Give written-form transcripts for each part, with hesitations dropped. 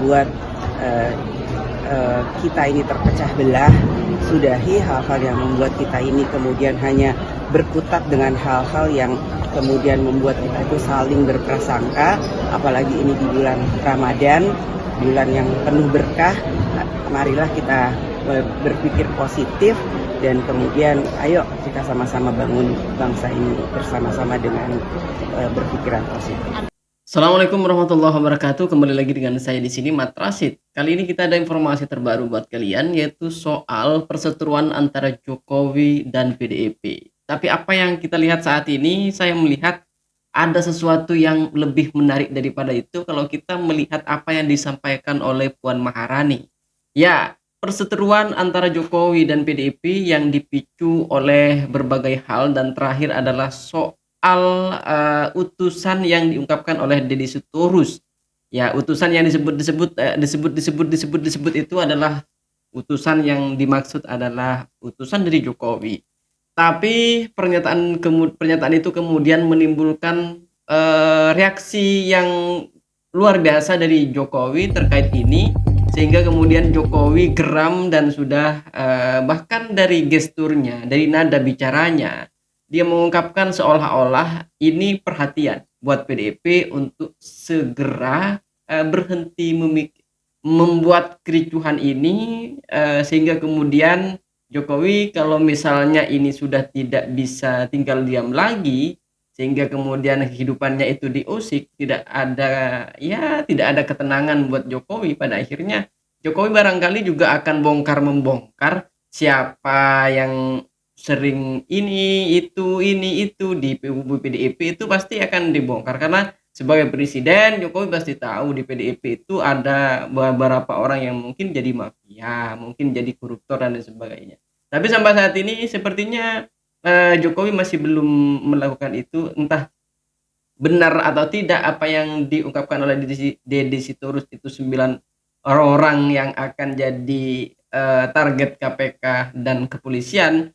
membuat eh, kita ini terpecah belah, sudahi hal-hal yang membuat kita ini kemudian hanya berkutat dengan hal-hal yang kemudian membuat kita itu saling berprasangka, apalagi ini di bulan Ramadan, bulan yang penuh berkah. Marilah kita berpikir positif dan kemudian ayo kita sama-sama bangun bangsa ini bersama-sama dengan berpikiran positif. Assalamualaikum warahmatullahi wabarakatuh. Kembali lagi dengan saya di sini, Mat Rashid. Kali ini kita ada informasi terbaru buat kalian, yaitu soal perseteruan antara Jokowi dan PDIP. Tapi apa yang kita lihat saat ini, saya melihat ada sesuatu yang lebih menarik daripada itu kalau kita melihat apa yang disampaikan oleh Puan Maharani. Ya, perseteruan antara Jokowi dan PDIP yang dipicu oleh berbagai hal, dan terakhir adalah soal utusan yang diungkapkan oleh Deddy Sitorus. Ya, utusan yang disebut itu adalah utusan yang dimaksud adalah utusan dari Jokowi. Tapi pernyataan itu kemudian menimbulkan reaksi yang luar biasa dari Jokowi terkait ini, sehingga kemudian Jokowi geram dan sudah bahkan dari gesturnya, dari nada bicaranya, dia mengungkapkan seolah-olah ini perhatian buat PDIP untuk segera berhenti membuat kericuhan ini, sehingga kemudian Jokowi kalau misalnya ini sudah tidak bisa tinggal diam lagi, sehingga kemudian kehidupannya itu diusik, tidak ada ketenangan buat Jokowi. Pada akhirnya Jokowi barangkali juga akan bongkar-membongkar siapa yang sering ini itu di kubu PDIP, itu pasti akan dibongkar, karena sebagai presiden Jokowi pasti tahu di PDIP itu ada beberapa orang yang mungkin jadi mafia, mungkin jadi koruptor dan sebagainya. Tapi sampai saat ini sepertinya Jokowi masih belum melakukan itu, entah benar atau tidak apa yang diungkapkan oleh Deddy Sitorus itu 9 orang yang akan jadi target KPK dan kepolisian.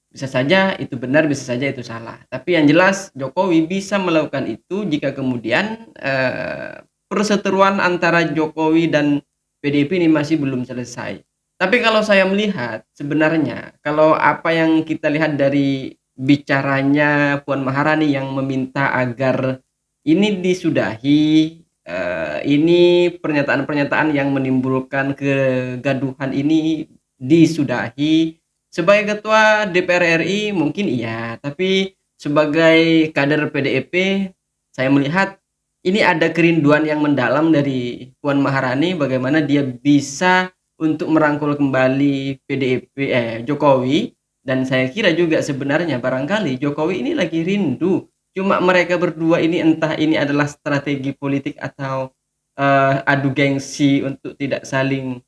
Bisa saja itu benar, bisa saja itu salah. Tapi yang jelas Jokowi bisa melakukan itu jika kemudian perseteruan antara Jokowi dan PDIP ini masih belum selesai. Tapi kalau saya melihat sebenarnya, kalau apa yang kita lihat dari bicaranya Puan Maharani yang meminta agar ini disudahi, ini pernyataan-pernyataan yang menimbulkan kegaduhan ini disudahi. Sebagai ketua DPR RI mungkin iya, tapi sebagai kader PDIP saya melihat ini ada kerinduan yang mendalam dari Puan Maharani bagaimana dia bisa untuk merangkul kembali Jokowi. Dan saya kira juga sebenarnya barangkali Jokowi ini lagi rindu, cuma mereka berdua ini entah ini adalah strategi politik atau adu gengsi untuk tidak saling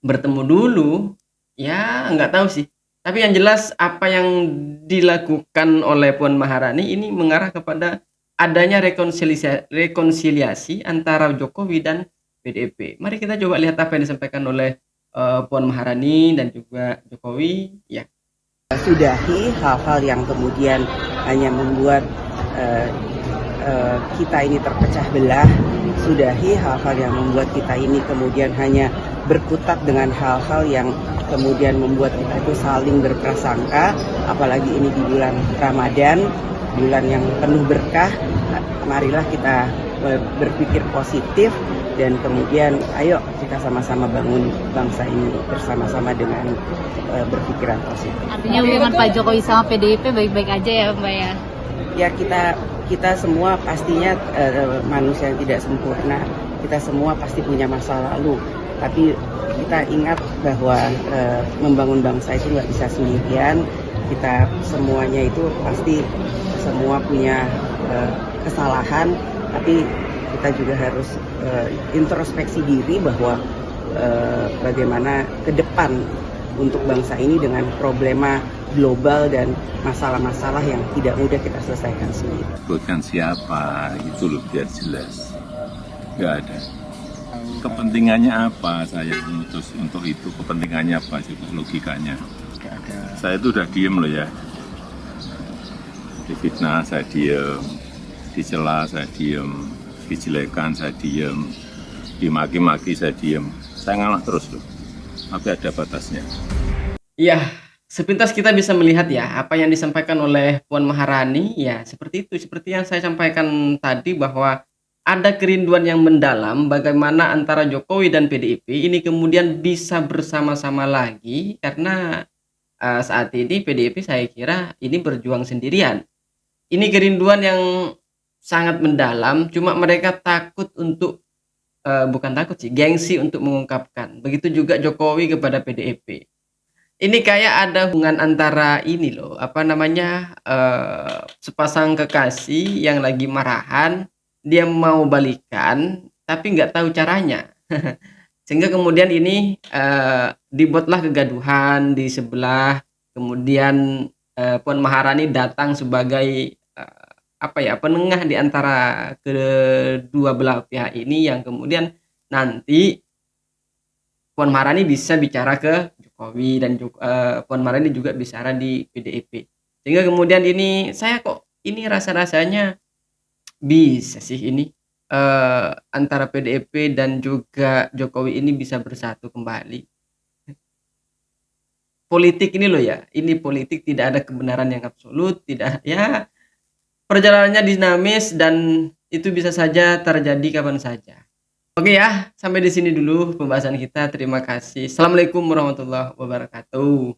bertemu dulu. Ya, nggak tahu sih. Tapi yang jelas apa yang dilakukan oleh Puan Maharani ini mengarah kepada adanya rekonsiliasi antara Jokowi dan PDIP. Mari kita coba lihat apa yang disampaikan oleh Puan Maharani dan juga Jokowi. Ya. Sudahi hal-hal yang kemudian hanya membuat kita ini terpecah belah, sudahi hal-hal yang membuat kita ini kemudian hanya berkutat dengan hal-hal yang kemudian membuat kita itu saling berprasangka, apalagi ini di bulan Ramadan, bulan yang penuh berkah. Marilah kita berpikir positif dan kemudian ayo kita sama-sama bangun bangsa ini bersama-sama dengan berpikiran positif. Artinya hubungan Pak Jokowi sama PDIP baik-baik aja ya Mbak ya? Ya, kita semua pastinya manusia yang tidak sempurna, kita semua pasti punya masa lalu, tapi kita ingat bahwa membangun bangsa itu nggak bisa sendirian. Kita semuanya itu pasti semua punya kesalahan, tapi kita juga harus introspeksi diri bahwa bagaimana ke depan untuk bangsa ini dengan problema global dan masalah-masalah yang tidak mudah kita selesaikan sendiri. Bukan siapa, itu loh biar jelas. Nggak ada. Kepentingannya apa saya memutus untuk itu? Kepentingannya apa sih logikanya? Saya itu udah diem loh ya. Difitnah saya diem, dicela saya diem, dijelekan saya diem. dimaki-maki saya diem. Saya ngalah terus loh, tapi ada batasnya. Iya, sepintas kita bisa melihat ya apa yang disampaikan oleh Puan Maharani ya seperti itu, seperti yang saya sampaikan tadi bahwa ada kerinduan yang mendalam bagaimana antara Jokowi dan PDIP ini kemudian bisa bersama-sama lagi karena saat ini PDIP saya kira ini berjuang sendirian. Ini kerinduan yang sangat mendalam, cuma mereka takut untuk bukan takut sih, gengsi untuk mengungkapkan. Begitu juga Jokowi kepada PDIP. Ini kayak ada hubungan antara ini loh, apa namanya, sepasang kekasih yang lagi marahan, dia mau balikan, tapi nggak tahu caranya. Sehingga kemudian ini dibuatlah kegaduhan di sebelah, kemudian Puan Maharani datang sebagai apa ya, penengah di antara kedua belah pihak ini yang kemudian nanti Puan Maharani bisa bicara ke Jokowi dan Puan Maharani juga bicara di PDIP. Sehingga kemudian ini saya kok ini rasa-rasanya bisa sih ini antara PDIP dan juga Jokowi ini bisa bersatu kembali. Politik ini loh ya, ini politik tidak ada kebenaran yang absolut, tidak ya perjalanannya dinamis dan itu bisa saja terjadi kapan saja. Oke ya, sampai di sini dulu pembahasan kita. Terima kasih. Assalamualaikum warahmatullahi wabarakatuh.